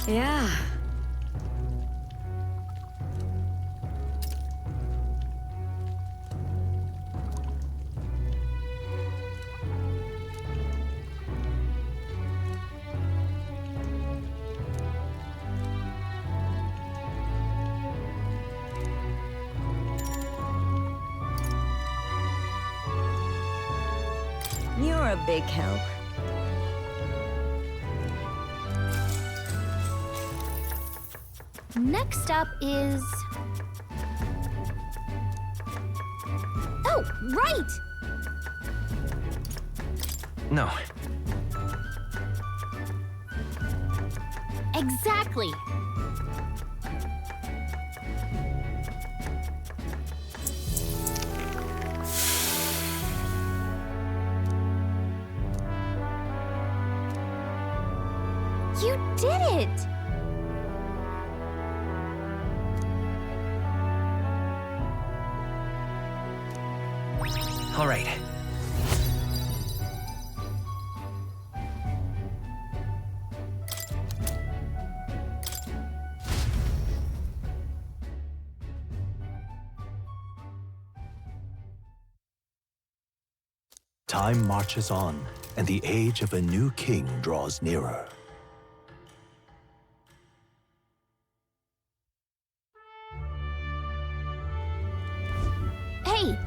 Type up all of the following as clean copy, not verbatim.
Yeah. You're a big help. Next up is... Oh, right! No. Exactly. You did it! All right. Time marches on, and the age of a new king draws nearer. Hey!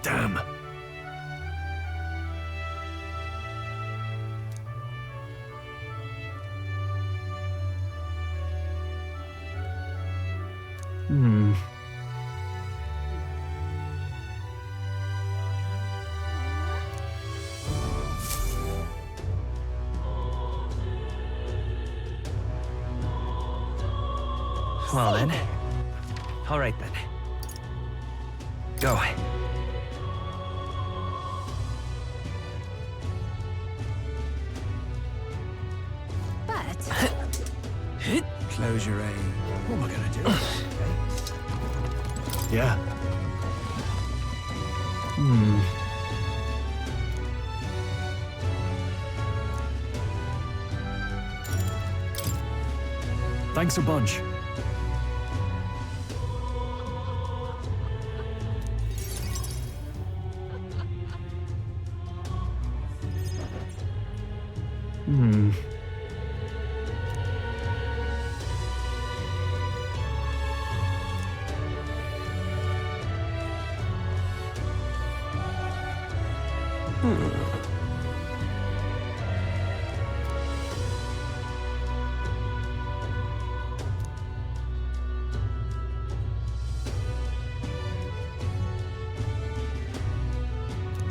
Damn! Well then. All right then. Go. But Close your aim. What am I gonna do? Okay. Yeah. Thanks a bunch.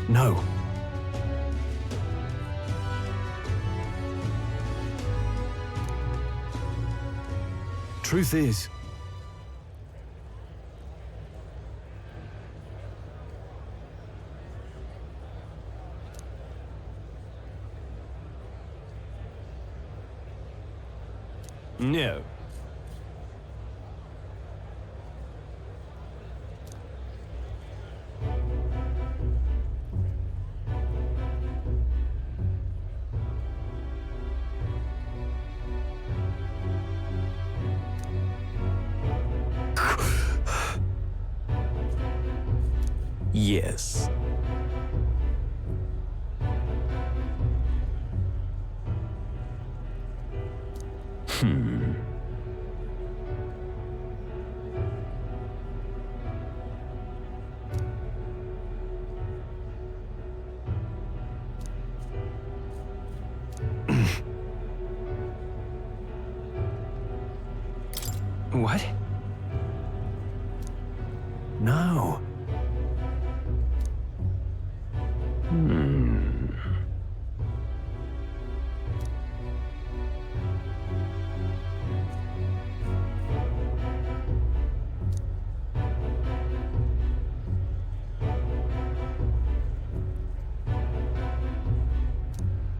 No. Truth is, No. Yes. What? No.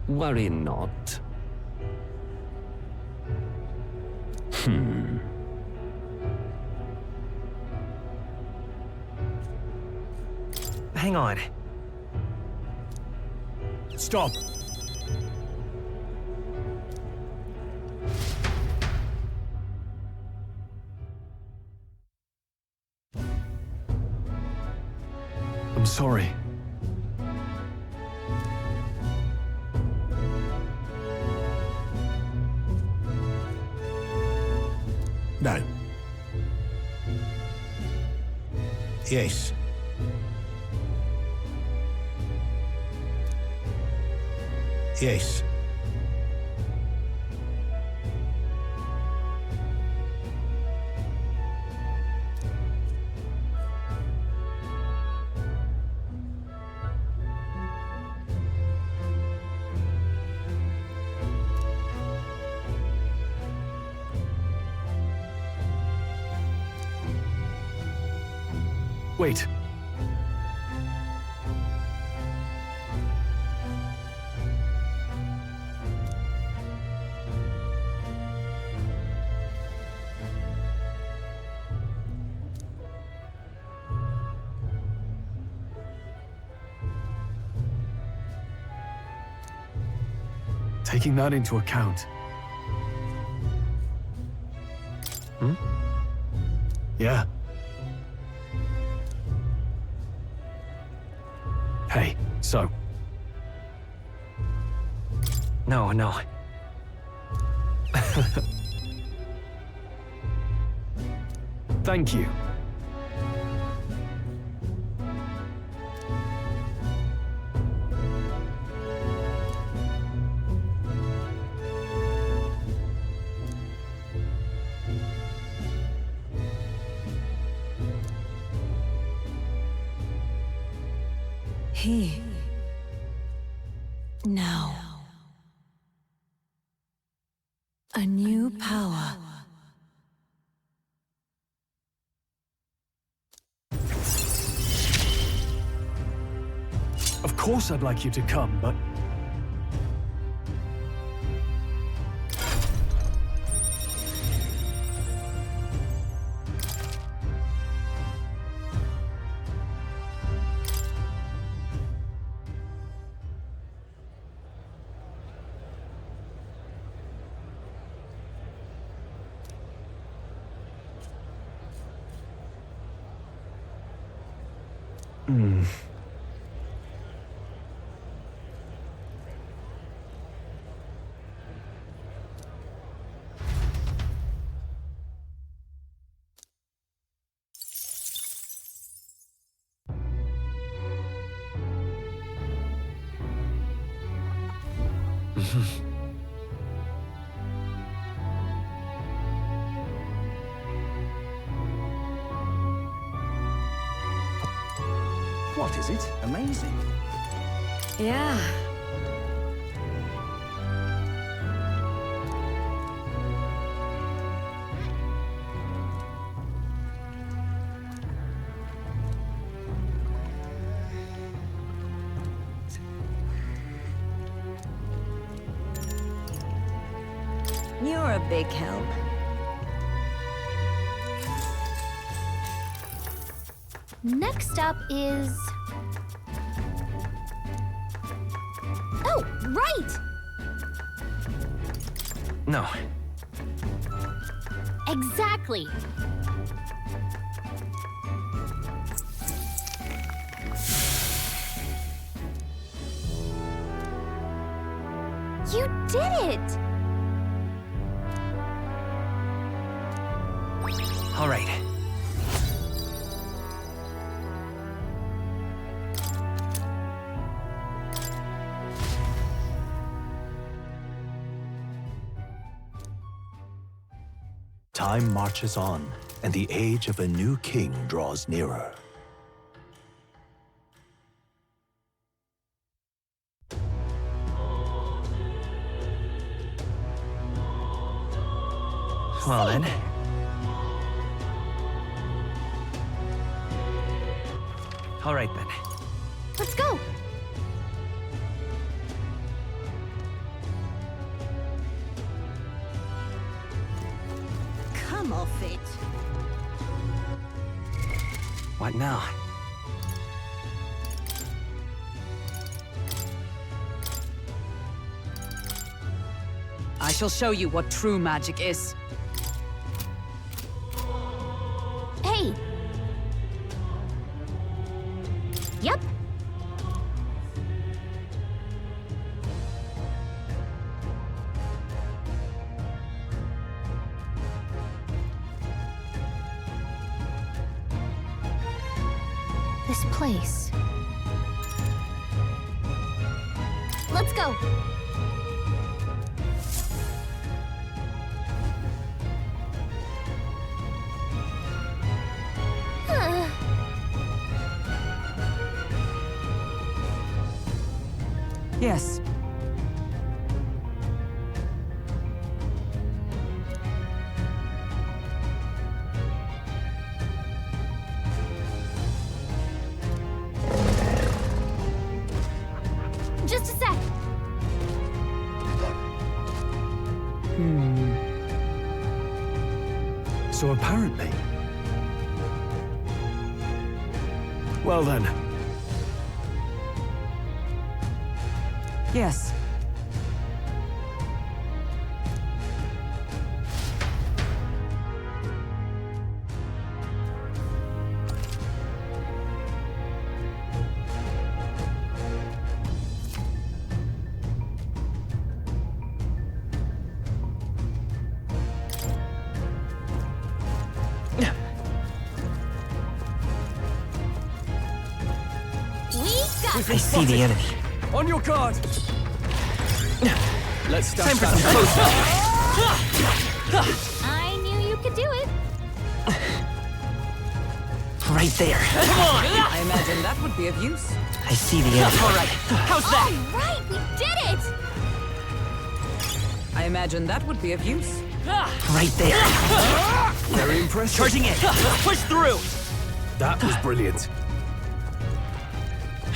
Worry not. Hang on. stop. I'm sorry. No. Yes. Yes. Wait. Taking that into account. Yeah. Hey, so. No, no. Thank you. He. Now. A new power. Of course I'd like you to come, but... What is it? Amazing. Yeah. You're a big help. Next up is... Oh, right! No. Exactly. You did it! All right. Time marches on, and the age of a new king draws nearer. Well then. All right then. Let's go! Come off it. What now? I shall show you what true magic is. Hey! Yep. Let's go. Yes. Just a sec. So apparently... Well then, Yes. We got I see the enemy. on your guard! Let's start Time for some close up. I knew you could do it. Right there. Come on! I imagine that would be of use. I see the enemy. All right. How's All right, we did it. I imagine that would be of use. Right there. Very impressive. Charging in. Let's push through. That was brilliant.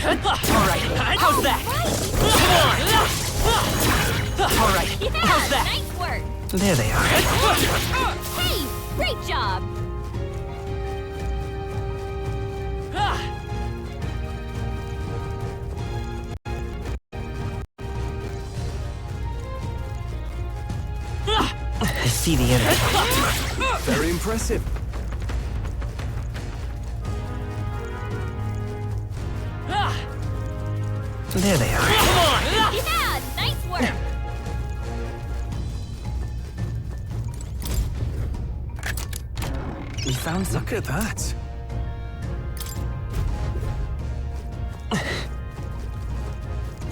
All right. How's that? All right. Yeah, How's that? nice work. There they are. Hey, great job. I see the enemy. Very impressive. There they are. Yeah, nice work. We found some. Look at that.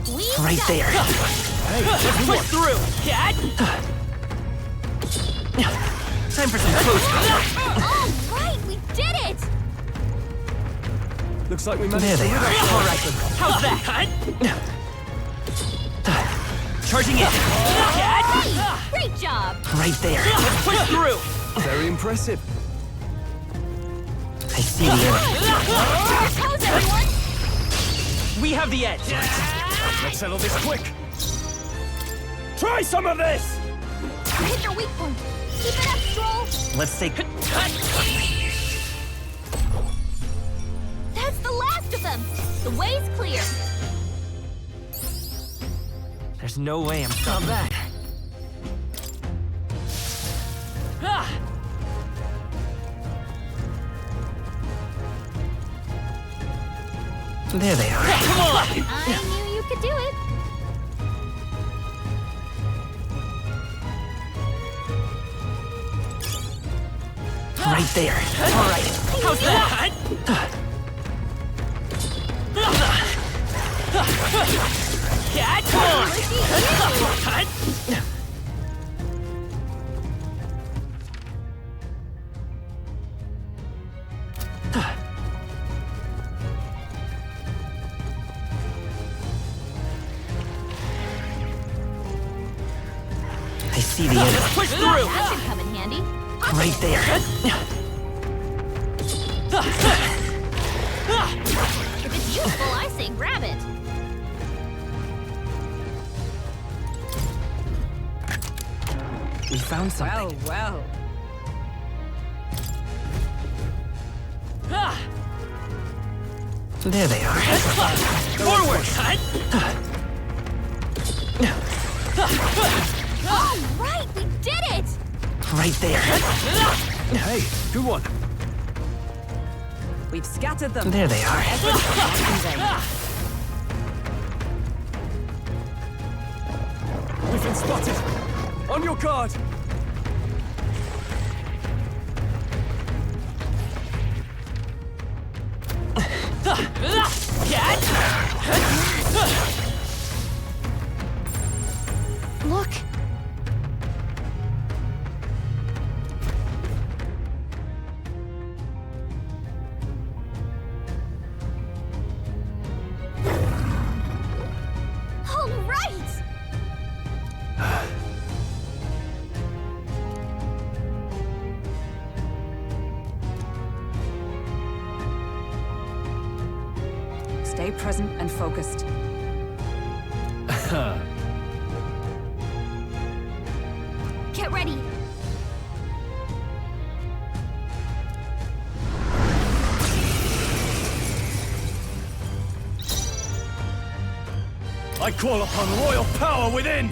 We Right got there. Let's push through. Time for some close. All right, we did it. Looks like we managed There to they rid are. ourselves All of right. them. How's that? Charging in. Hey, great job. Right there. Let's push through. Very impressive. I see the enemy. How's everyone? We have the edge. Let's settle this quick. Try some of this! You hit your weak point. Keep it up, Stroll. Let's take. That's the last of them. The way's clear. There's no way I'm stopping that. There they are. Come on! I knew you could do it. Right there. All right. How's that? Yeah, come on! I see the enemy. Push through! That should come in handy. Right there. If it's useful, I say grab it. We found something. Well. There they are. Forward! All right, we did it. Right there. Hey, good one. We've scattered them. There they are. We've been spotted. On your guard. present and focused. Get ready. I call upon royal power within!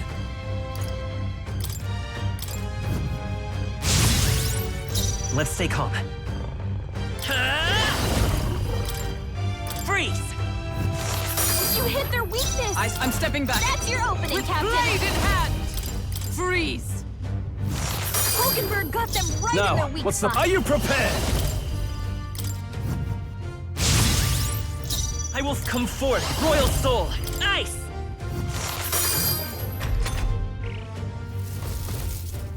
Let's stay calm. Freeze! You hit their weakness. I'm stepping back. That's your opening, With Captain. blade in hand! Freeze! Hulkenberg got them right in their Now, weak what's the... spot. Are you prepared? I will come forth, royal soul! Ice!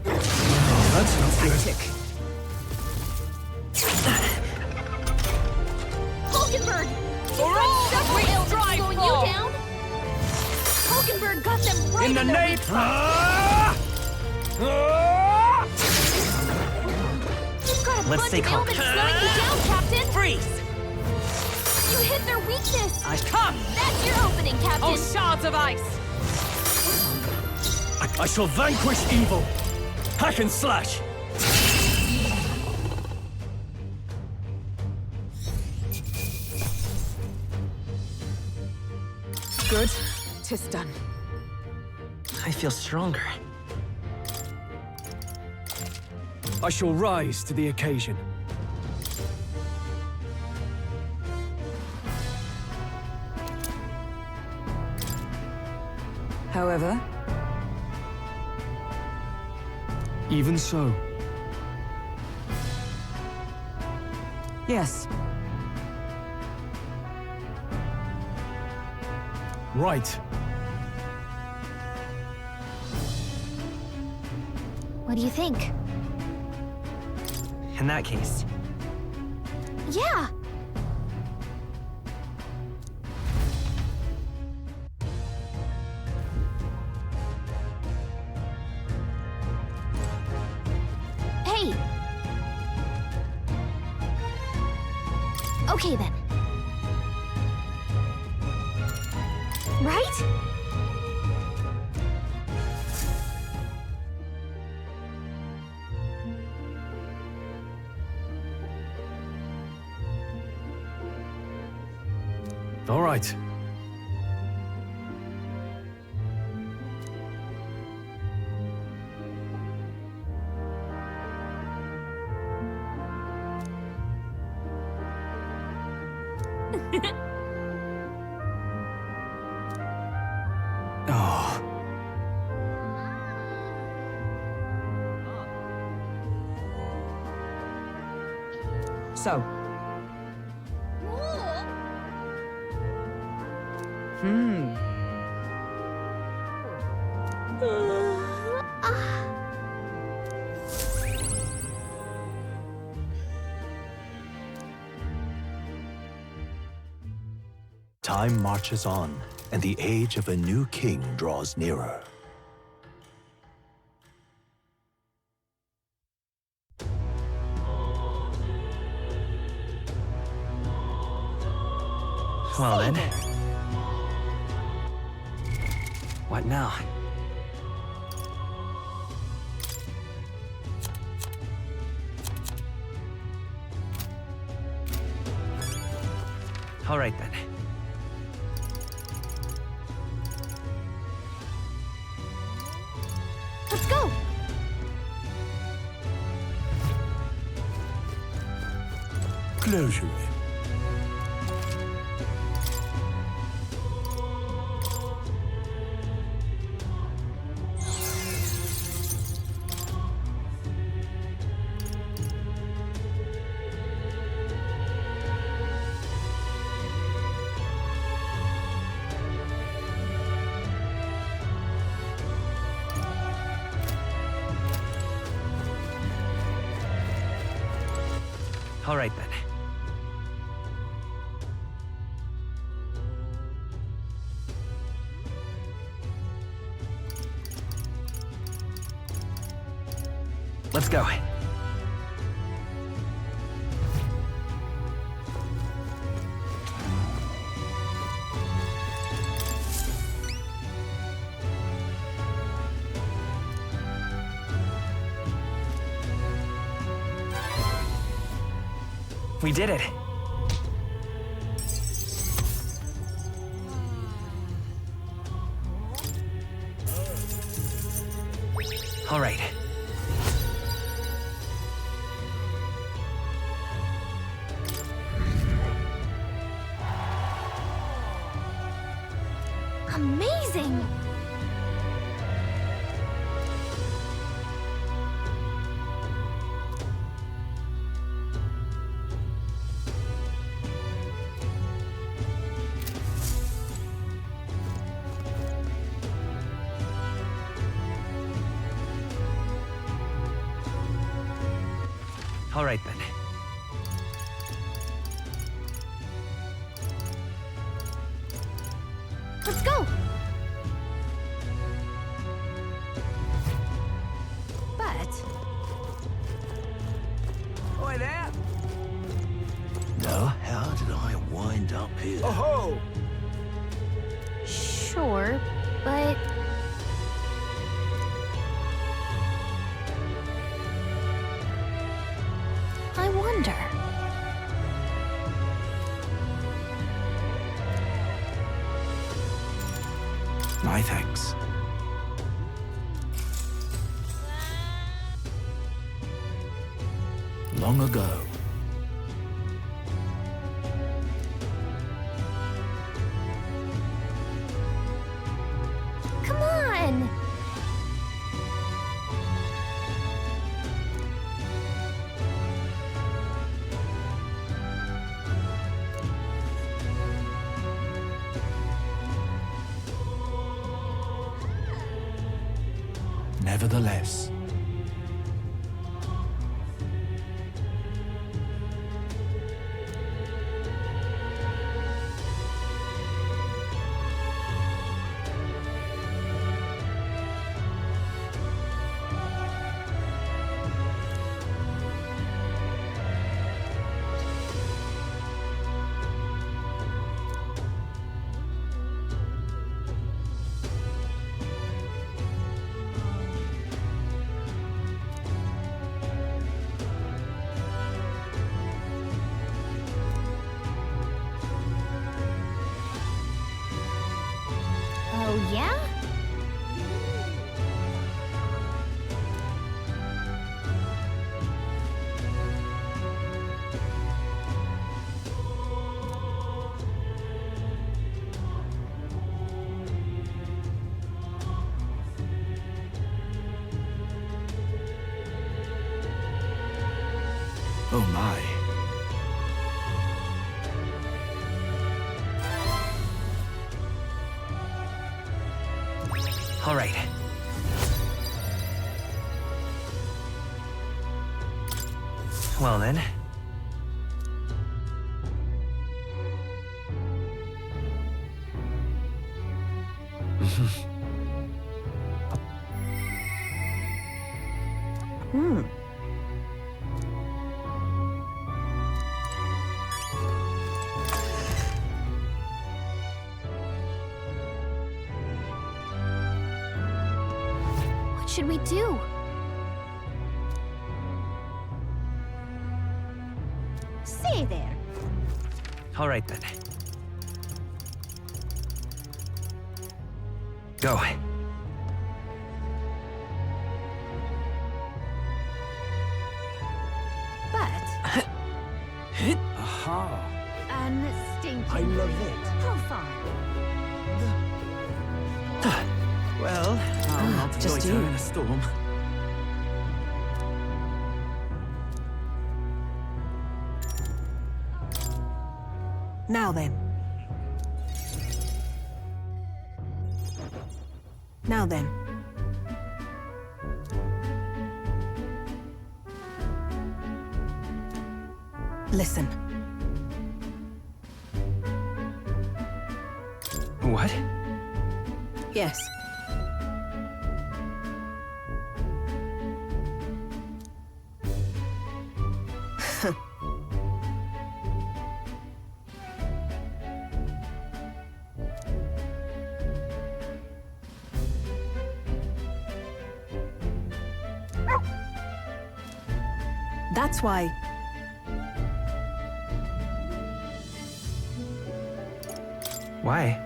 That sounds good. Tick. Hulkenberg! Separate Rail strike slowing ball. you down? Hulkenberg got them right In in, the their name... weak spot. You've got a Let's bunch stay of calm. ailments slowing you down, Captain. Freeze! You hit their weakness. Come! That's your opening, Captain. Oh, shards of ice! I shall vanquish evil! Hack and slash! Good. 'Tis done. I feel stronger. I shall rise to the occasion. However, Even so, yes. right. What do you think? In that case, Yeah. Hey. Okay then. Right? All right. Oh. So. Hmm. Time marches on, and the age of a new king draws nearer. well then. What now? All right then. Let's go. Closure. All right then. Let's go. We did it. All right. Amazing! All right, then. Let's go! But Oi there! Now, how did I wind up here? Oh-ho! Sure, but... I wonder... My thanks. Long ago, Come on! nevertheless, Oh, yeah? oh my. All right. Well then. What should we do? say there. All right then. Go. But Aha! unstinking. I love it. How far? Well, I'll not just loiter you. in a storm. Now then. Now then. Listen. What? Yes. That's why. Why?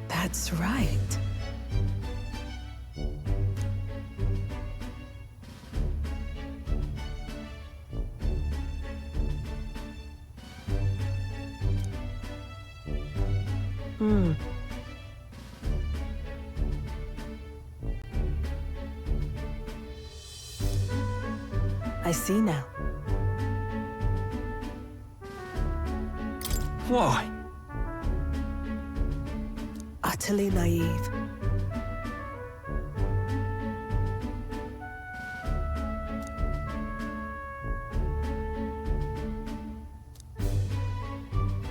That's right. I see now. Whoa! Utterly naive.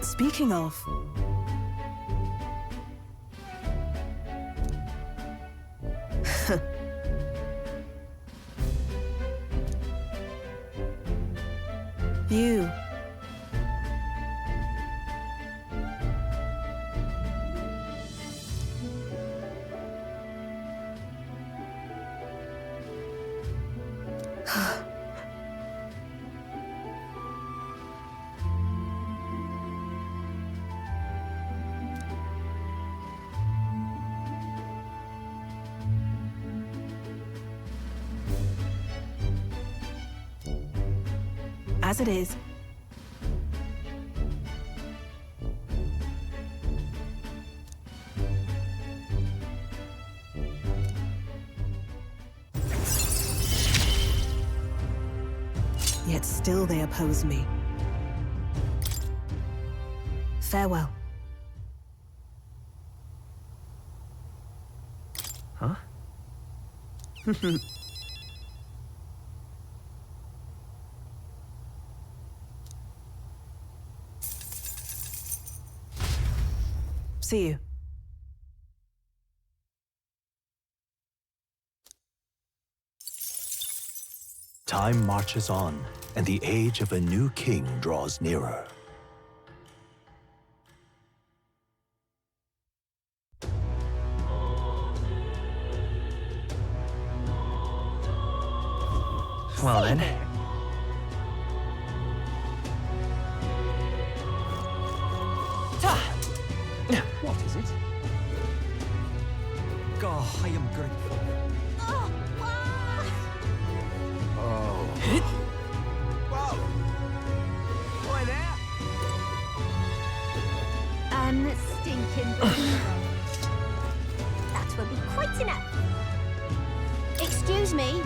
Speaking of... You. As it is. Yet still they oppose me. Farewell. Huh? See you. Time marches on, and the age of a new king draws nearer. Well then. What is it? God, I am grateful. Oh, Oh. Whoa! Boy there! unstinking. That will be quite enough. Excuse me.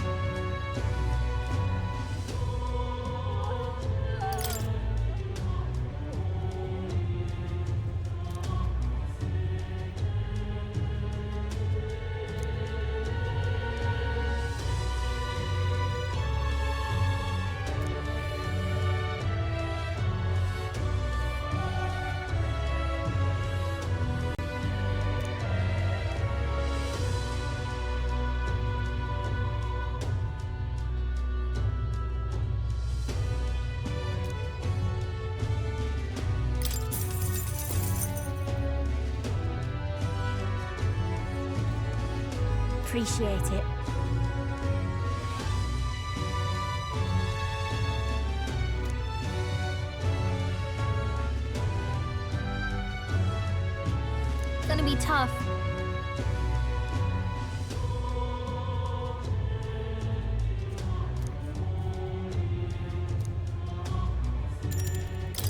Appreciate it. It's gonna be tough.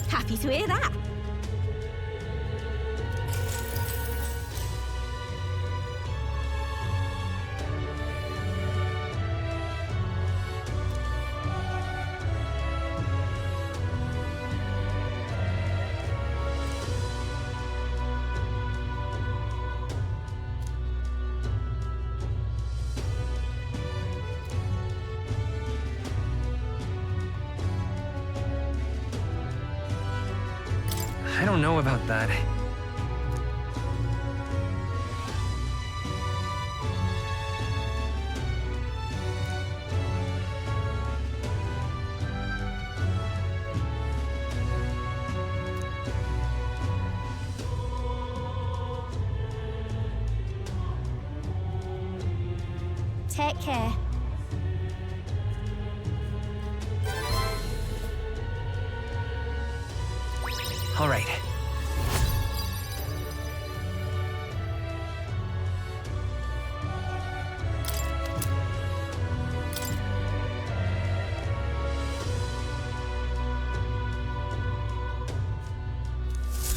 Happy to hear that. I don't know about that. Take care. All right.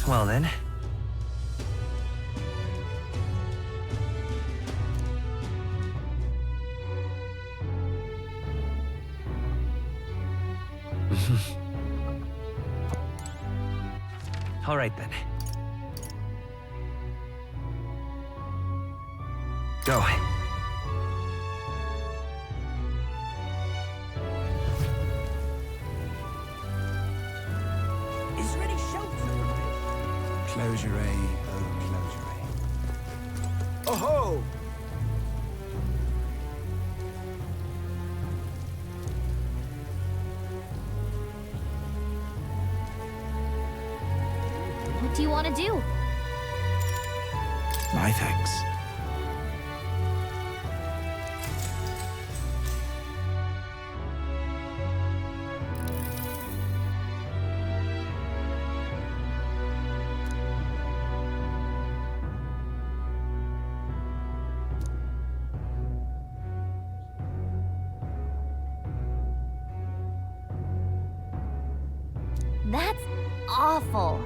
Well then. All right then. Go. Is there any shelter? Close your eye, oh, close your eye. Oh ho! What do you want to do? My thanks. That's awful.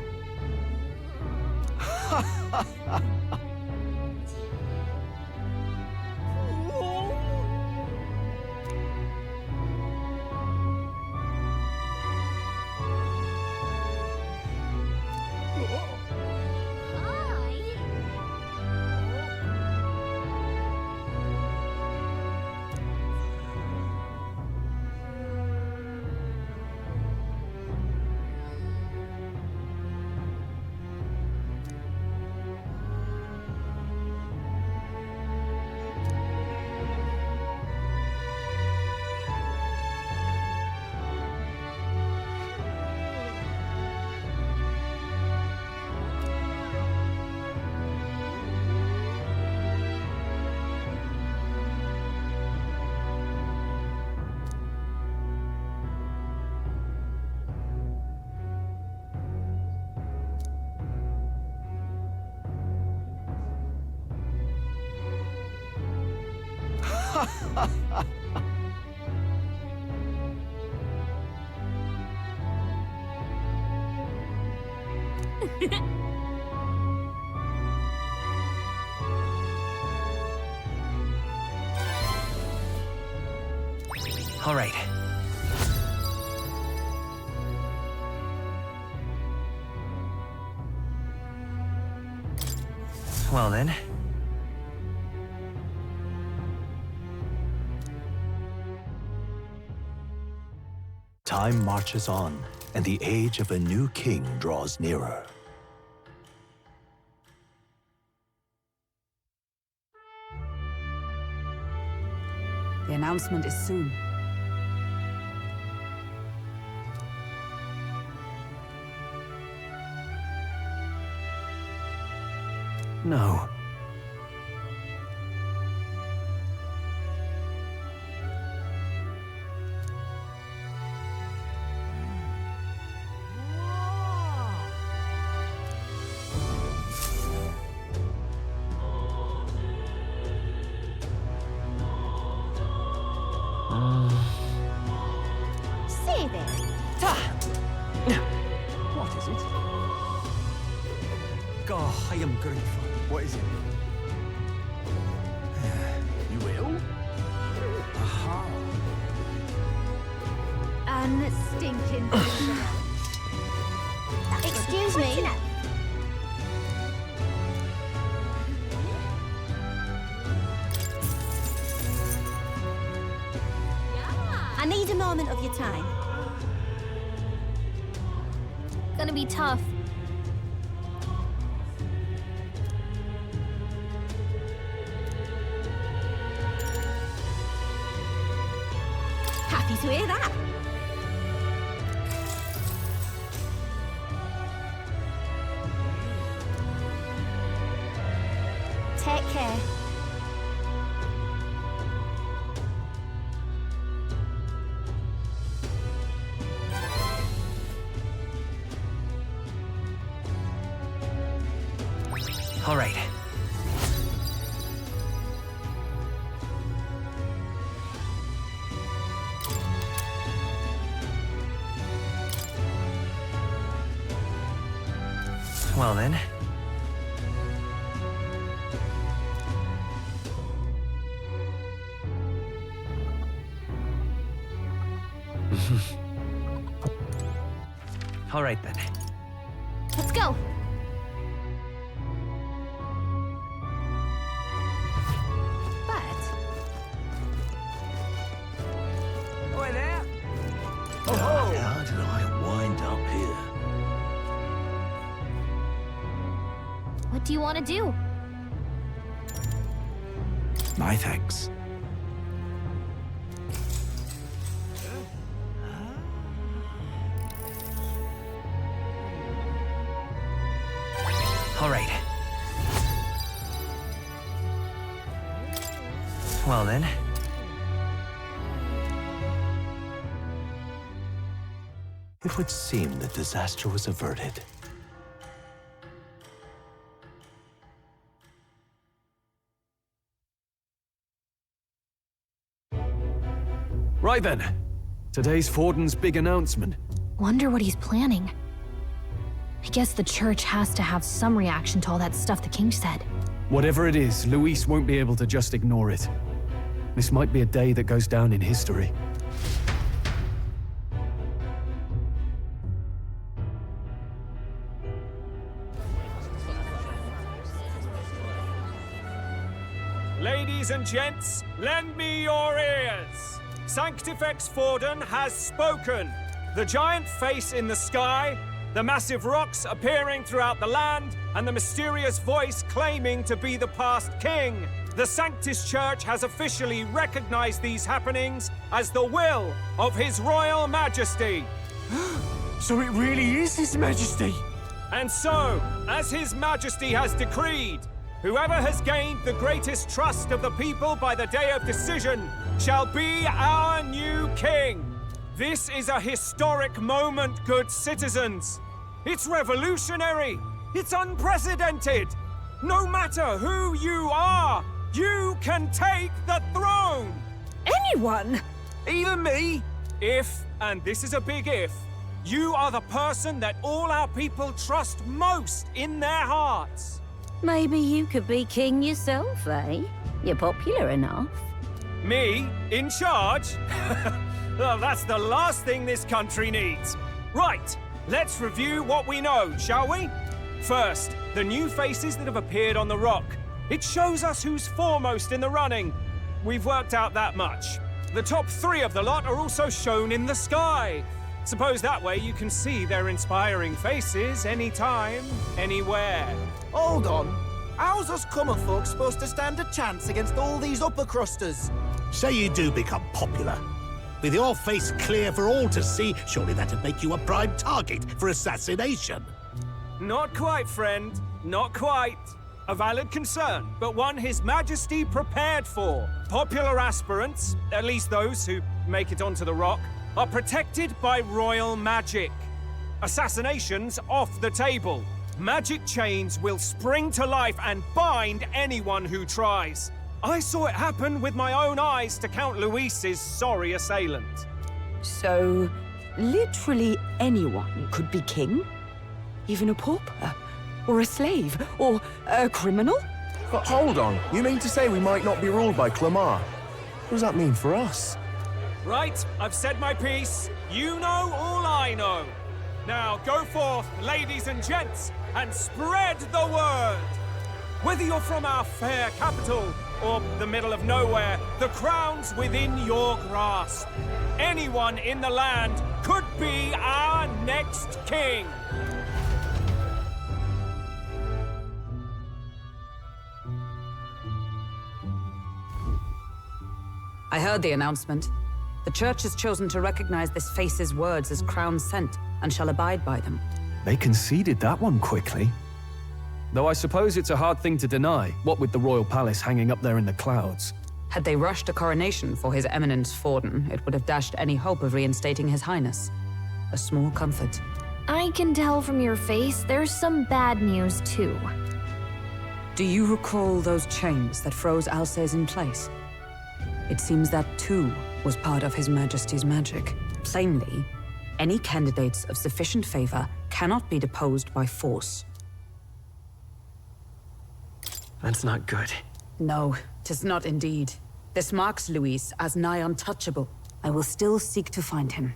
All right. Well then. Time marches on, and the age of a new king draws nearer. The announcement is soon. No. Say there. What is it? God, I am grateful. What is it? You will? Aha. Unstinking. Excuse me. I need a moment of your time. Gonna be tough. Happy to hear that. Take care. All right. Well then. All right then. Let's go. Oi there! How did I wind up here? What do you want to do? My thanks. All right. Well then. It would seem that disaster was averted. Right then. Today's Forden's big announcement. Wonder what he's planning. I guess the church has to have some reaction to all that stuff the king said. Whatever it is, Luis won't be able to just ignore it. This might be a day that goes down in history. Ladies and gents, lend me your ears. Sanctifex Forden has spoken. The giant face in the sky, the massive rocks appearing throughout the land, and the mysterious voice claiming to be the past king. The Sanctus Church has officially recognized these happenings as the will of His Royal Majesty. So it really is His Majesty! And so, as His Majesty has decreed, whoever has gained the greatest trust of the people by the day of decision shall be our new king. This is a historic moment, good citizens. It's revolutionary. It's unprecedented. No matter who you are, you can take the throne. Anyone? Even me? If, and this is a big if, you are the person that all our people trust most in their hearts. Maybe you could be king yourself, eh? You're popular enough. Me? In charge? Well, that's the last thing this country needs. Right, let's review what we know, shall we? First, the new faces that have appeared on the rock. It shows us who's foremost in the running. We've worked out that much. The top 3 of the lot are also shown in the sky. Suppose that way you can see their inspiring faces anytime, anywhere. Hold on. How's us common folk supposed to stand a chance against all these upper crusters? Say you do become popular. With your face clear for all to see, surely that'd make you a prime target for assassination. Not quite, friend. Not quite. A valid concern, but one His Majesty prepared for. Popular aspirants, at least those who make it onto the rock, are protected by royal magic. Assassinations off the table. Magic chains will spring to life and bind anyone who tries. I saw it happen with my own eyes to Count Luis's sorry assailant. So, literally anyone could be king? Even a pauper? Or a slave? Or a criminal? But hold on, you mean to say we might not be ruled by Clamar? What does that mean for us? Right, I've said my piece. You know all I know. Now go forth, ladies and gents, and spread the word. Whether you're from our fair capital or the middle of nowhere, the crown's within your grasp. Anyone in the land could be our next king. I heard the announcement. The church has chosen to recognize this face's words as crown sent and shall abide by them. They conceded that one quickly. Though I suppose it's a hard thing to deny, what with the royal palace hanging up there in the clouds. Had they rushed a coronation for His Eminence Forden, it would have dashed any hope of reinstating His Highness. A small comfort. I can tell from your face there's some bad news, too. Do you recall those chains that froze Alsace in place? It seems that too was part of His Majesty's magic. Plainly, any candidates of sufficient favor cannot be deposed by force. That's not good. No, 'tis not indeed. This marks Luis as nigh untouchable. I will still seek to find him.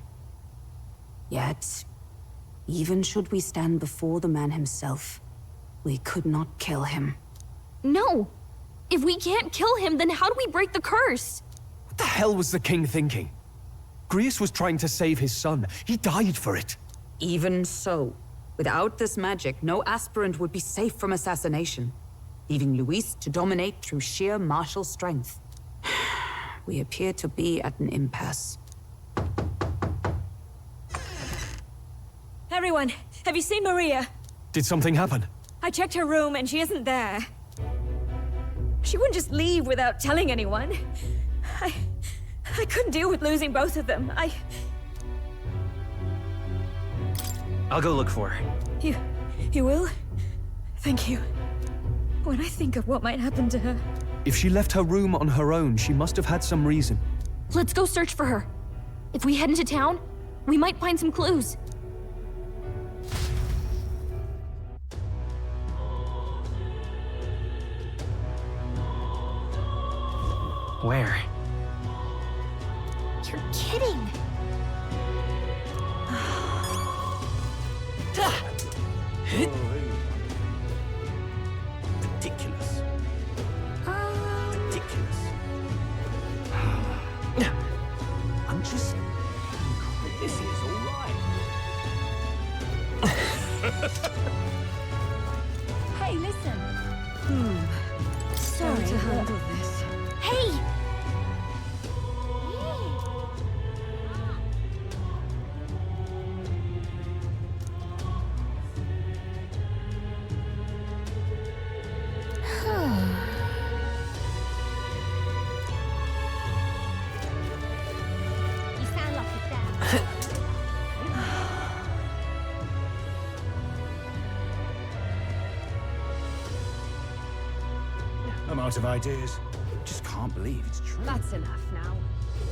Yet, even should we stand before the man himself, we could not kill him. No! If we can't kill him, then how do we break the curse? What the hell was the king thinking? Grius was trying to save his son. He died for it. Even so, without this magic, no aspirant would be safe from assassination, leaving Luis to dominate through sheer martial strength. We appear to be at an impasse. Everyone, have you seen Maria? Did something happen? I checked her room and she isn't there. She wouldn't just leave without telling anyone. I couldn't deal with losing both of them. I'll go look for her. You will? Thank you. When I think of what might happen to her... If she left her room on her own, she must have had some reason. Let's go search for her. If we head into town, we might find some clues. Where? You're kidding. Ridiculous. Ridiculous. I'm just... This is all right. Hey, listen. Sorry to handle this. Hey! You sound like a dad. I'm out of ideas. Just can't believe it's true. That's enough now.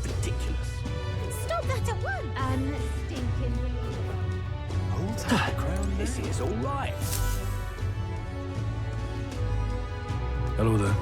Ridiculous. Stop that at once! Unstinking. Hold tight, crown. This is all right. Hello there.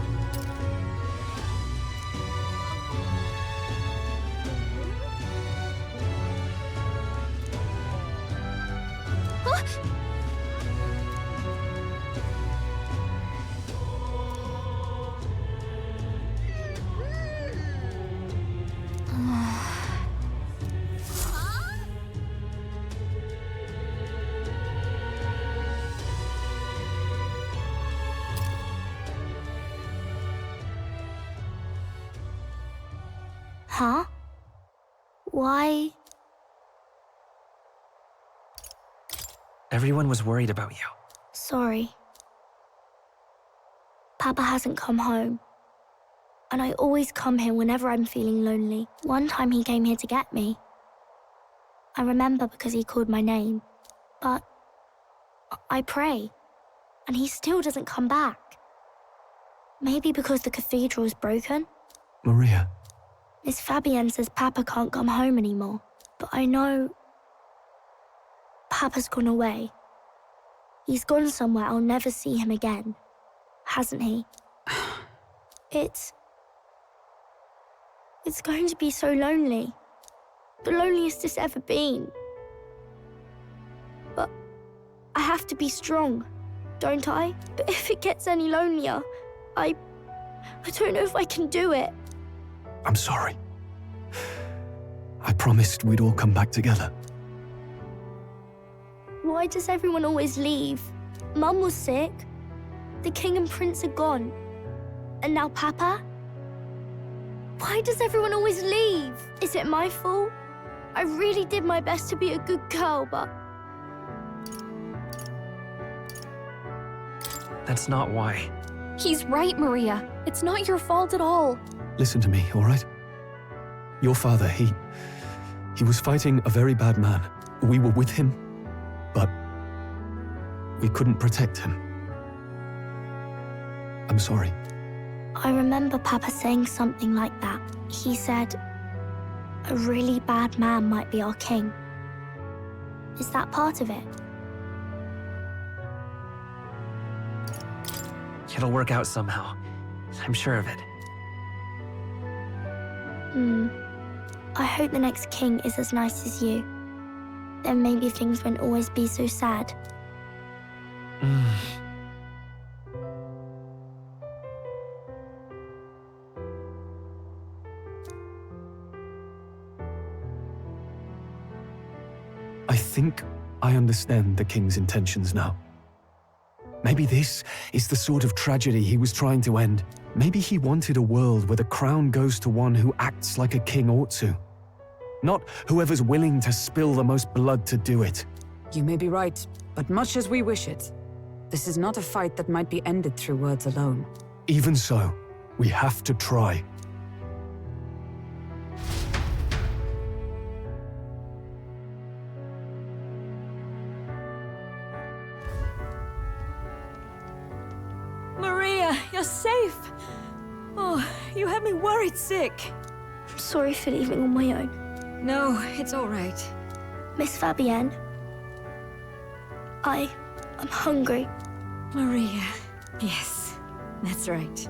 Huh? Why? Everyone was worried about you. Sorry. Papa hasn't come home. And I always come here whenever I'm feeling lonely. One time he came here to get me. I remember because he called my name. But I pray, and he still doesn't come back. Maybe because the cathedral's broken? Maria. Miss Fabienne says Papa can't come home anymore. But I know Papa's gone away. He's gone somewhere I'll never see him again. Hasn't he? It's going to be so lonely. The loneliest it's ever been. But I have to be strong, don't I? But if it gets any lonelier, I don't know if I can do it. I'm sorry. I promised we'd all come back together. Why does everyone always leave? Mum was sick. The king and prince are gone. And now Papa? Why does everyone always leave? Is it my fault? I really did my best to be a good girl, but... That's not why. He's right, Maria. It's not your fault at all. Listen to me, all right? Your father, he was fighting a very bad man. We were with him, but we couldn't protect him. I'm sorry. I remember Papa saying something like that. He said, a really bad man might be our king. Is that part of it? It'll work out somehow. I'm sure of it. I hope the next king is as nice as you. Then maybe things won't always be so sad. I think I understand the king's intentions now. Maybe this is the sort of tragedy he was trying to end. Maybe he wanted a world where the crown goes to one who acts like a king ought to. Not whoever's willing to spill the most blood to do it. You may be right, but much as we wish it, this is not a fight that might be ended through words alone. Even so, we have to try. Maria, you're safe. Oh, you had me worried sick. I'm sorry for leaving on my own. No, it's all right. Miss Fabienne, I'm hungry. Maria. Yes, that's right.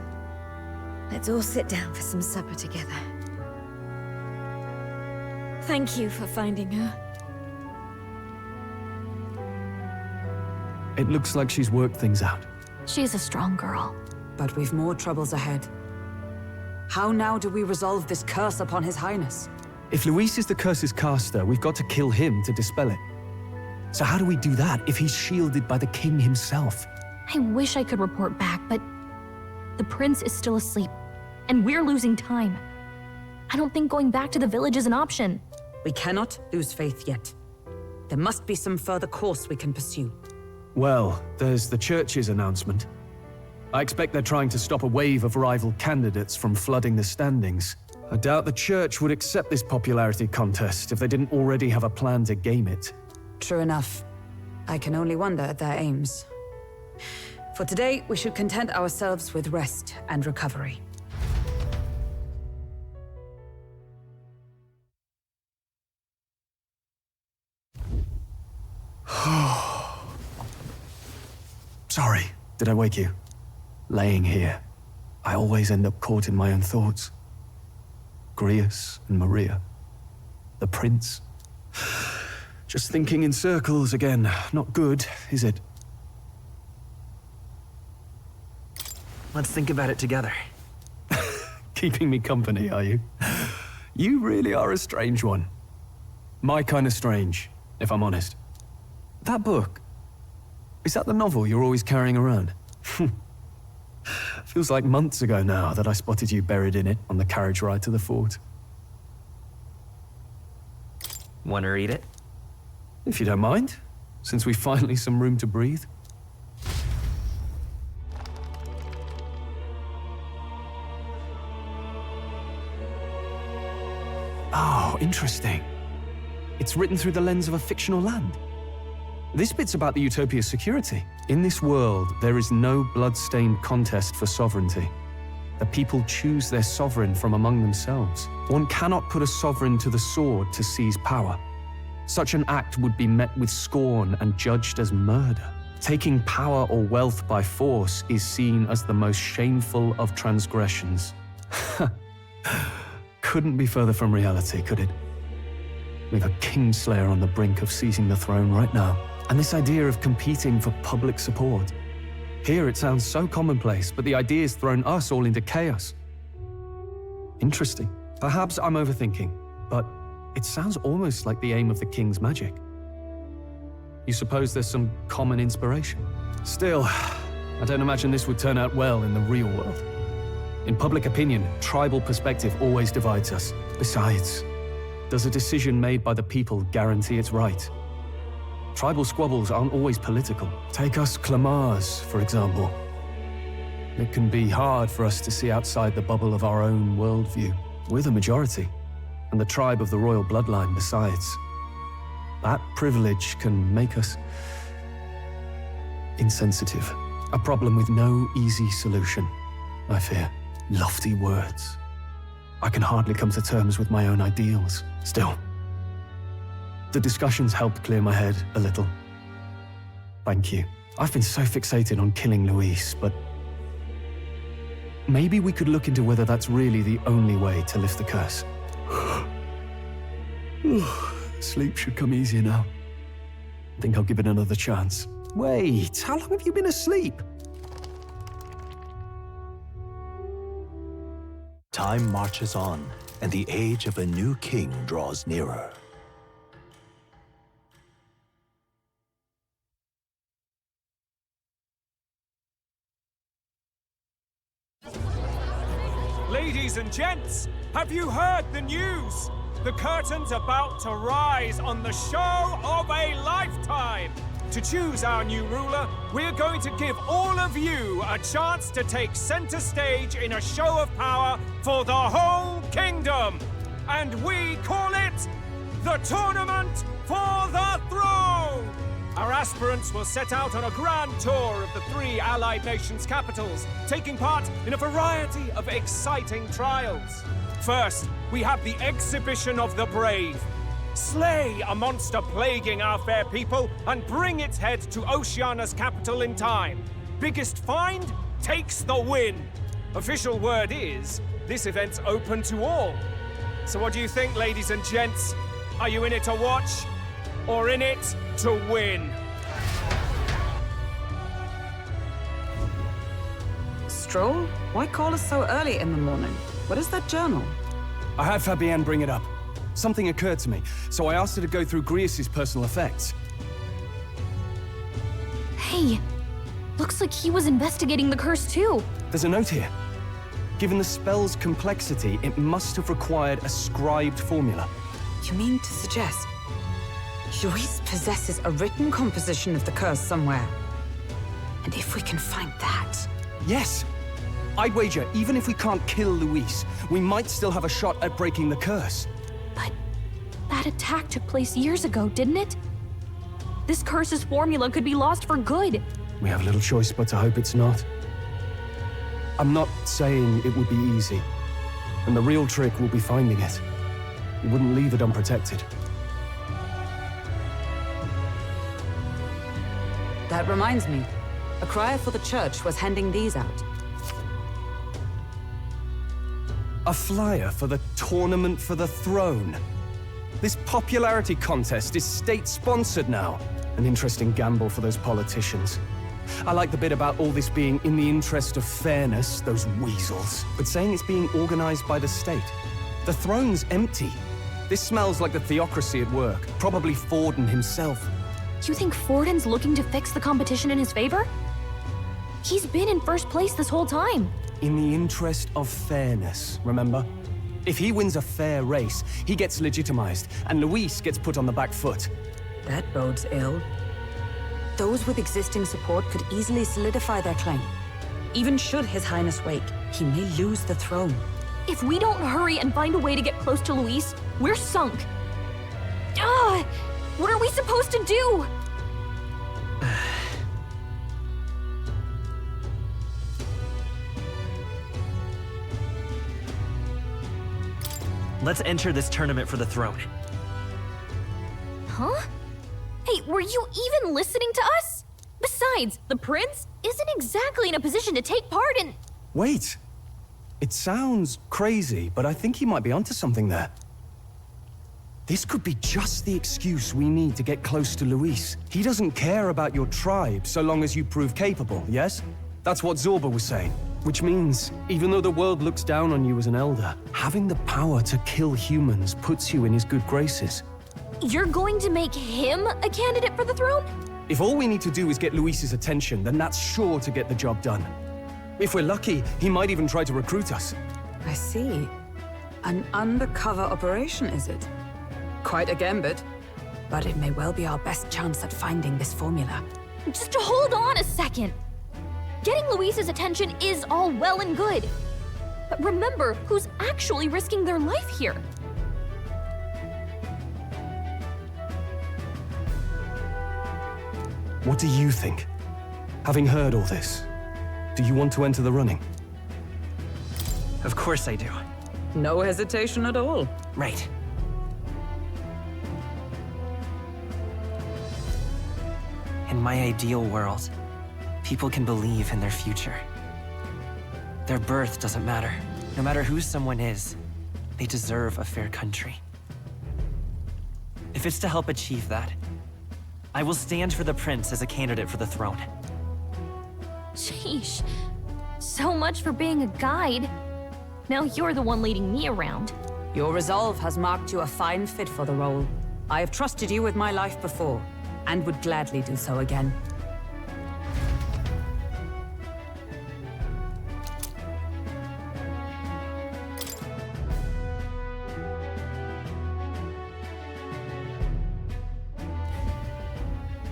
Let's all sit down for some supper together. Thank you for finding her. It looks like she's worked things out. She's a strong girl. But we've more troubles ahead. How now do we resolve this curse upon His Highness? If Luis is the curse's caster, we've got to kill him to dispel it. So how do we do that if he's shielded by the king himself? I wish I could report back, but the prince is still asleep, and we're losing time. I don't think going back to the village is an option. We cannot lose faith yet. There must be some further course we can pursue. Well, there's the church's announcement. I expect they're trying to stop a wave of rival candidates from flooding the standings. I doubt the church would accept this popularity contest if they didn't already have a plan to game it. True enough. I can only wonder at their aims. For today, we should content ourselves with rest and recovery. Sorry, did I wake you? Laying here, I always end up caught in my own thoughts. Grius and Maria. The prince. Just thinking in circles again. Not good, is it? Let's think about it together. Keeping me company, are you? You really are a strange one. My kind of strange, if I'm honest. That book, is that the novel you're always carrying around? Feels like months ago now that I spotted you buried in it on the carriage ride to the fort. Want to read it? If you don't mind, since we've finally some room to breathe. Oh, interesting. It's written through the lens of a fictional land. This bit's about the Utopia's security. In this world, there is no blood-stained contest for sovereignty. The people choose their sovereign from among themselves. One cannot put a sovereign to the sword to seize power. Such an act would be met with scorn and judged as murder. Taking power or wealth by force is seen as the most shameful of transgressions. Couldn't be further from reality, could it? We've a kingslayer on the brink of seizing the throne right now. And this idea of competing for public support. Here it sounds so commonplace, but the idea's thrown us all into chaos. Interesting. Perhaps I'm overthinking, but it sounds almost like the aim of the king's magic. You suppose there's some common inspiration? Still, I don't imagine this would turn out well in the real world. In public opinion, tribal perspective always divides us. Besides, does a decision made by the people guarantee it's right? Tribal squabbles aren't always political. Take us Clamars, for example. It can be hard for us to see outside the bubble of our own worldview. We're the majority, and the tribe of the royal bloodline besides. That privilege can make us insensitive. A problem with no easy solution, I fear. Lofty words. I can hardly come to terms with my own ideals. Still, the discussions helped clear my head a little. Thank you. I've been so fixated on killing Luis, but maybe we could look into whether that's really the only way to lift the curse. Sleep should come easier now. I think I'll give it another chance. Wait, how long have you been asleep? Time marches on, and the age of a new king draws nearer. Ladies and gents, have you heard the news? The curtain's about to rise on the show of a lifetime. To choose our new ruler, we're going to give all of you a chance to take center stage in a show of power for the whole kingdom. And we call it the Tournament for the Throne. Our aspirants will set out on a grand tour of the 3 allied nations' capitals, taking part in a variety of exciting trials. First, we have the Exhibition of the Brave. Slay a monster plaguing our fair people and bring its head to Oceania's capital in time. Biggest find takes the win. Official word is, this event's open to all. So what do you think, ladies and gents? Are you in it to watch, or in it to win? Stroll? Why call us so early in the morning? What is that journal? I had Fabienne bring it up. Something occurred to me, so I asked her to go through Grius' personal effects. Hey, looks like he was investigating the curse too. There's a note here. Given the spell's complexity, it must have required a scribed formula. You mean to suggest Luis possesses a written composition of the curse somewhere? And if we can find that... Yes! I'd wager, even if we can't kill Luis, we might still have a shot at breaking the curse. But that attack took place years ago, didn't it? This curse's formula could be lost for good. We have little choice but to hope it's not. I'm not saying it would be easy. And the real trick will be finding it. We wouldn't leave it unprotected. That reminds me. A crier for the church was handing these out. A flyer for the Tournament for the Throne. This popularity contest is state-sponsored now. An interesting gamble for those politicians. I like the bit about all this being in the interest of fairness, those weasels. But saying it's being organized by the state. The throne's empty. This smells like the theocracy at work. Probably Forden himself. You think Forden's looking to fix the competition in his favor? He's been in first place this whole time. In the interest of fairness, remember? If he wins a fair race, he gets legitimized, and Luis gets put on the back foot. That bodes ill. Those with existing support could easily solidify their claim. Even should His Highness wake, he may lose the throne. If we don't hurry and find a way to get close to Luis, we're sunk. What are we supposed to do? Let's enter this tournament for the throne. Huh? Hey, were you even listening to us? Besides, the prince isn't exactly in a position to take part in... Wait. It sounds crazy, but I think he might be onto something there. This could be just the excuse we need to get close to Luis. He doesn't care about your tribe so long as you prove capable, yes? That's what Zorba was saying. Which means, even though the world looks down on you as an elder, having the power to kill humans puts you in his good graces. You're going to make him a candidate for the throne? If all we need to do is get Luis's attention, then that's sure to get the job done. If we're lucky, he might even try to recruit us. I see. An undercover operation, is it? Quite a gambit. But it may well be our best chance at finding this formula. Just hold on a second. Getting Luis's attention is all well and good. But remember who's actually risking their life here. What do you think? Having heard all this, do you want to enter the running? Of course I do. No hesitation at all. Right. In my ideal world, people can believe in their future. Their birth doesn't matter. No matter who someone is, they deserve a fair country. If it's to help achieve that, I will stand for the prince as a candidate for the throne. Sheesh. So much for being a guide. Now you're the one leading me around. Your resolve has marked you a fine fit for the role. I have trusted you with my life before, and would gladly do so again.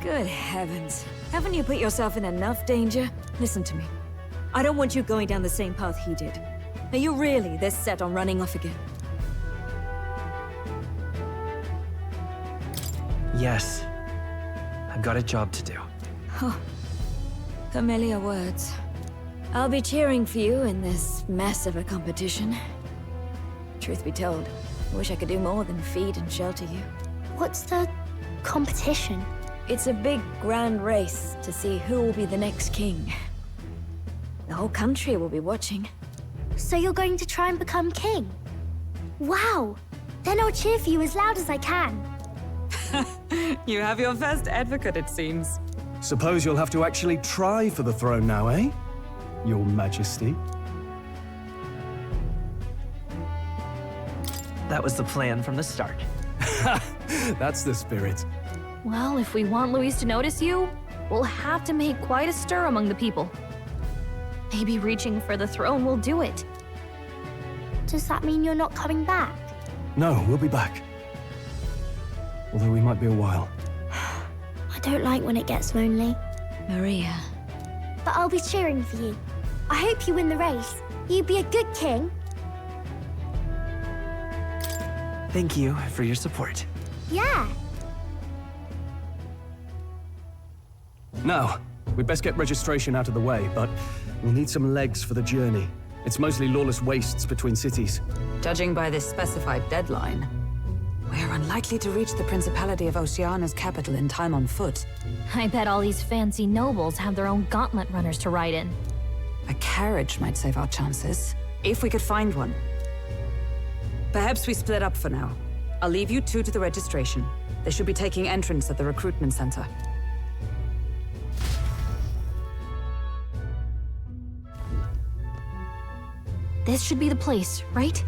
Good heavens. Haven't you put yourself in enough danger? Listen to me. I don't want you going down the same path he did. Are you really this set on running off again? Yes. I've got a job to do. Oh, familiar words. I'll be cheering for you in this mess of a competition. Truth be told, I wish I could do more than feed and shelter you. What's the competition? It's a big, grand race to see who will be the next king. The whole country will be watching. So you're going to try and become king? Wow! Then I'll cheer for you as loud as I can. You have your first advocate, it seems. Suppose you'll have to actually try for the throne now, eh? Your Majesty. That was the plan from the start. That's the spirit. Well, if we want Luis to notice you, we'll have to make quite a stir among the people. Maybe reaching for the throne will do it. Does that mean you're not coming back? No, we'll be back. Although we might be a while. I don't like when it gets lonely. Maria. But I'll be cheering for you. I hope you win the race. You'd be a good king. Thank you for your support. Yeah. Now, we'd best get registration out of the way, but we'll need some legs for the journey. It's mostly lawless wastes between cities. Judging by this specified deadline, we're unlikely to reach the Principality of Oceana's capital in time on foot. I bet all these fancy nobles have their own gauntlet runners to ride in. A carriage might save our chances, if we could find one. Perhaps we split up for now. I'll leave you two to the registration. They should be taking entrance at the recruitment center. This should be the place, right?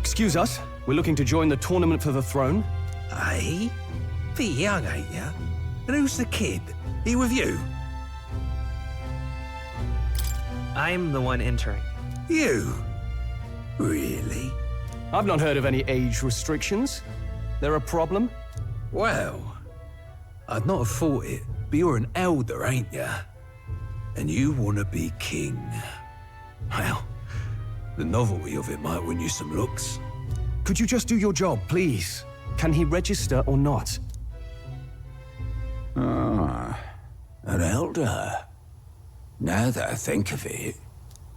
Excuse us, we're looking to join the tournament for the throne. Aye? Bit young, ain't ya? And who's the kid? He with you? I'm the one entering. You? Really? I've not heard of any age restrictions. There a problem? Well, I'd not have thought it, but you're an elder, ain't ya? And you want to be king. Well, the novelty of it might win you some looks. Could you just do your job, please? Can he register or not? Ah, an elder. Now that I think of it,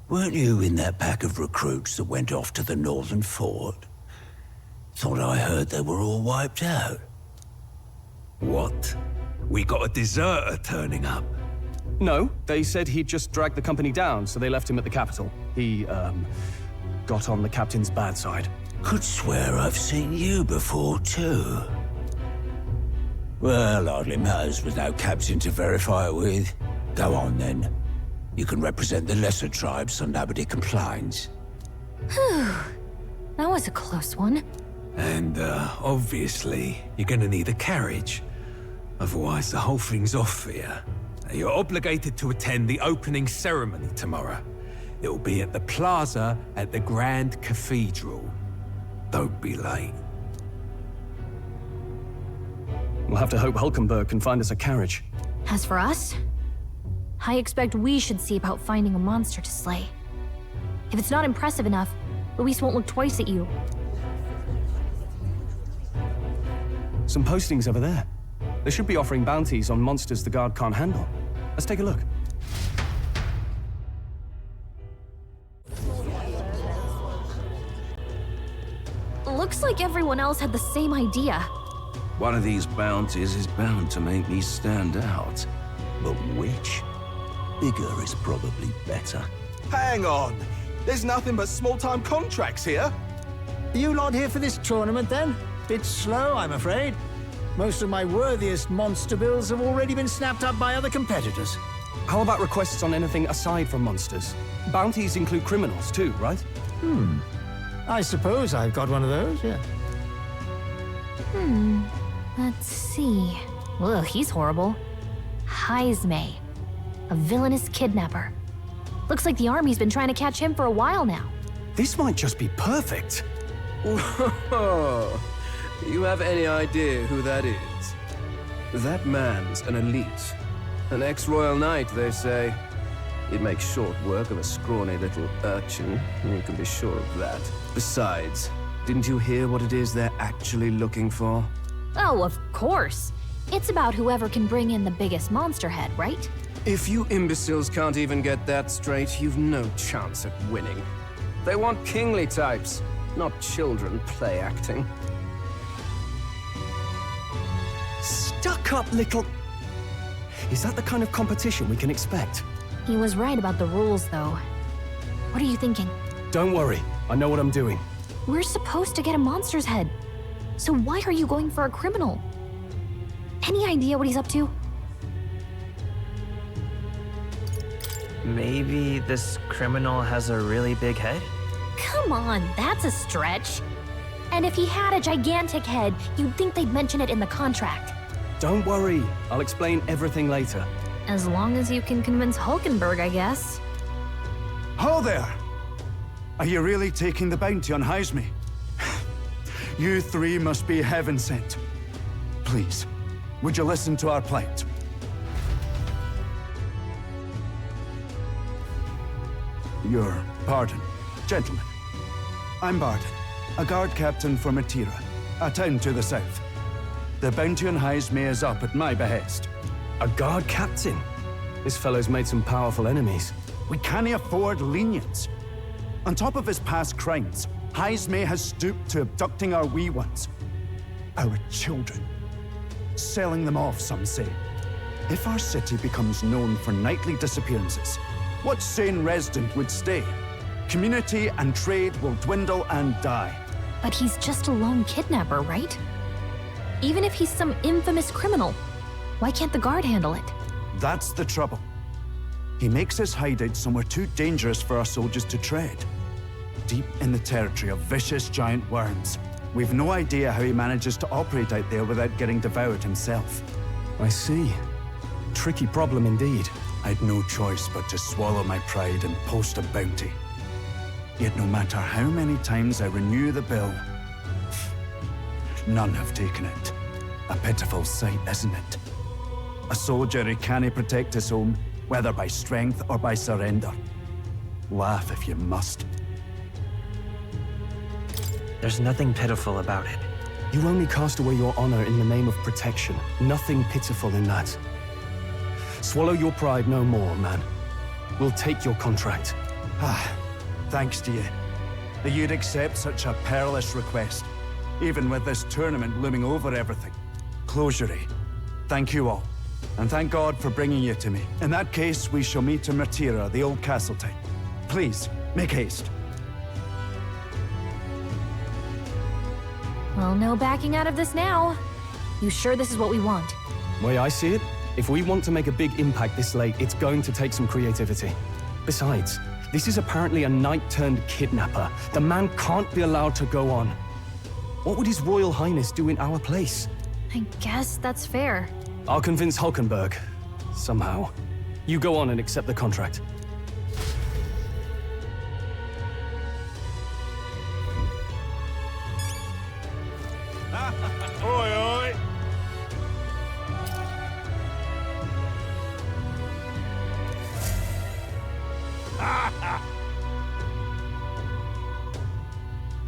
weren't you in that pack of recruits that went off to the northern fort? Thought I heard they were all wiped out. What? We got a deserter turning up? No, they said he'd just dragged the company down, so they left him at the capital. He, got on the captain's bad side. Could swear I've seen you before, too. Well, hardly matters with no captain to verify it with. Go on, then. You can represent the lesser tribes so nobody complains. Whew. That was a close one. And, obviously, you're gonna need a carriage. Otherwise, the whole thing's off for you. You're obligated to attend the opening ceremony tomorrow. It'll be at the plaza at the Grand Cathedral. Don't be late. We'll have to hope Hulkenberg can find us a carriage. As for us, I expect we should see about finding a monster to slay. If it's not impressive enough, Luis won't look twice at you. Some postings over there. They should be offering bounties on monsters the Guard can't handle. Let's take a look. Looks like everyone else had the same idea. One of these bounties is bound to make me stand out. But which? Bigger is probably better. Hang on! There's nothing but small-time contracts here. You lot here for this tournament, then? Bit slow, I'm afraid. Most of my worthiest monster bills have already been snapped up by other competitors. How about requests on anything aside from monsters? Bounties include criminals too, right? I suppose I've got one of those, yeah. Let's see. Ugh, he's horrible. Heisme, a villainous kidnapper. Looks like the army's been trying to catch him for a while now. This might just be perfect. Whoa. You have any idea who that is? That man's an elite. An ex-royal knight, they say. He'd make short work of a scrawny little urchin, you can be sure of that. Besides, didn't you hear what it is they're actually looking for? Oh, of course. It's about whoever can bring in the biggest monster head, right? If you imbeciles can't even get that straight, you've no chance at winning. They want kingly types, not children play acting. Stuck-up little... Is that the kind of competition we can expect? He was right about the rules, though. What are you thinking? Don't worry, I know what I'm doing. We're supposed to get a monster's head. So why are you going for a criminal? Any idea what he's up to? Maybe this criminal has a really big head? Come on, that's a stretch. And if he had a gigantic head, you'd think they'd mention it in the contract. Don't worry, I'll explain everything later. As long as you can convince Hulkenberg, I guess. Ho there! Are you really taking the bounty on Heisme? You three must be heaven sent. Please, would you listen to our plight? Your pardon, gentlemen. I'm Barton, a guard captain for Matira, a town to the south. The bounty on Heisme is up at my behest. A guard captain? This fellow's made some powerful enemies. We can't afford lenience. On top of his past crimes, Heisme has stooped to abducting our wee ones. Our children. Selling them off, some say. If our city becomes known for nightly disappearances, what sane resident would stay? Community and trade will dwindle and die. But he's just a lone kidnapper, right? Even if he's some infamous criminal, why can't the guard handle it? That's the trouble. He makes his hideout somewhere too dangerous for our soldiers to tread. Deep in the territory of vicious giant worms. We've no idea how he manages to operate out there without getting devoured himself. I see. Tricky problem indeed. I'd no choice but to swallow my pride and post a bounty. Yet no matter how many times I renew the bill, none have taken it. A pitiful sight, isn't it? A soldier who can't protect his home, whether by strength or by surrender. Laugh if you must. There's nothing pitiful about it. You only cast away your honor in the name of protection. Nothing pitiful in that. Swallow your pride no more, man. We'll take your contract. Thanks to you. That you'd accept such a perilous request, even with this tournament looming over everything. Closure. Thank you all. And thank God for bringing you to me. In that case, we shall meet in Matira, the old castle town. Please, make haste. Well, no backing out of this now. You sure this is what we want? Way I see it, if we want to make a big impact this late, it's going to take some creativity. Besides, this is apparently a knight-turned-kidnapper. The man can't be allowed to go on. What would His Royal Highness do in our place? I guess that's fair. I'll convince Hulkenberg. Somehow. You go on and accept the contract. Oi, oi!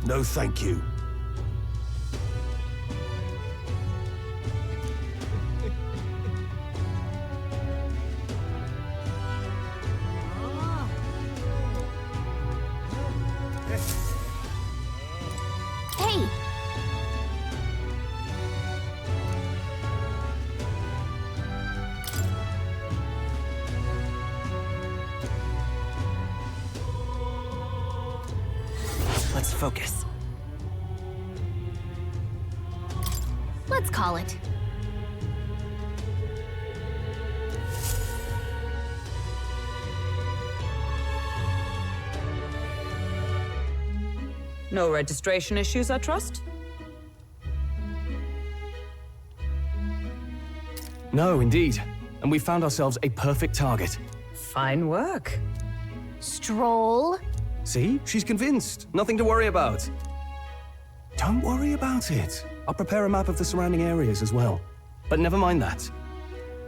No, thank you. Let's focus. Let's call it. No registration issues, I trust? No, indeed. And we found ourselves a perfect target. Fine work. Stroll. See? She's convinced. Nothing to worry about. Don't worry about it. I'll prepare a map of the surrounding areas as well. But never mind that.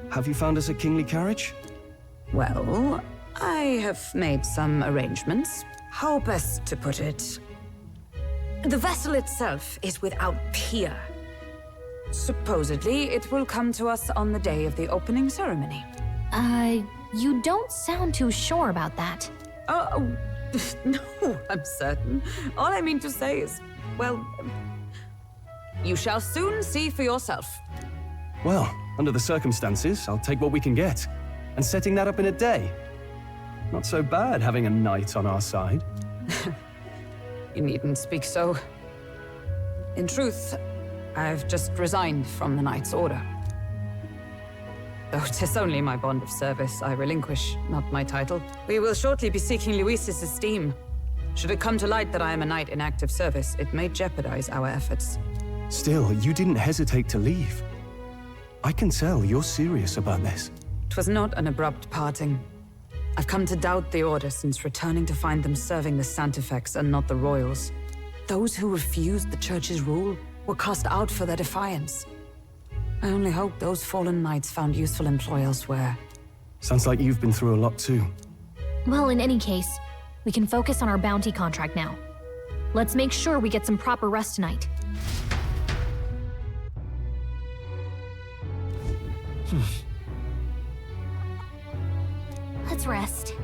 Have you found us a kingly carriage? Well, I have made some arrangements. How best to put it? The vessel itself is without peer. Supposedly, it will come to us on the day of the opening ceremony. You don't sound too sure about that. No, I'm certain. All I mean to say is, well, you shall soon see for yourself. Well, under the circumstances, I'll take what we can get. And setting that up in a day. Not so bad having a knight on our side. You needn't speak so. In truth, I've just resigned from the Knight's Order. Though 'tis only my bond of service I relinquish, not my title. We will shortly be seeking Luis's esteem. Should it come to light that I am a knight in active service, it may jeopardize our efforts. Still, you didn't hesitate to leave. I can tell you're serious about this. 'Twas not an abrupt parting. I've come to doubt the Order since returning to find them serving the Santifex and not the Royals. Those who refused the Church's rule were cast out for their defiance. I only hope those fallen knights found useful employ elsewhere. Sounds like you've been through a lot too. Well, in any case, we can focus on our bounty contract now. Let's make sure we get some proper rest tonight. Let's rest.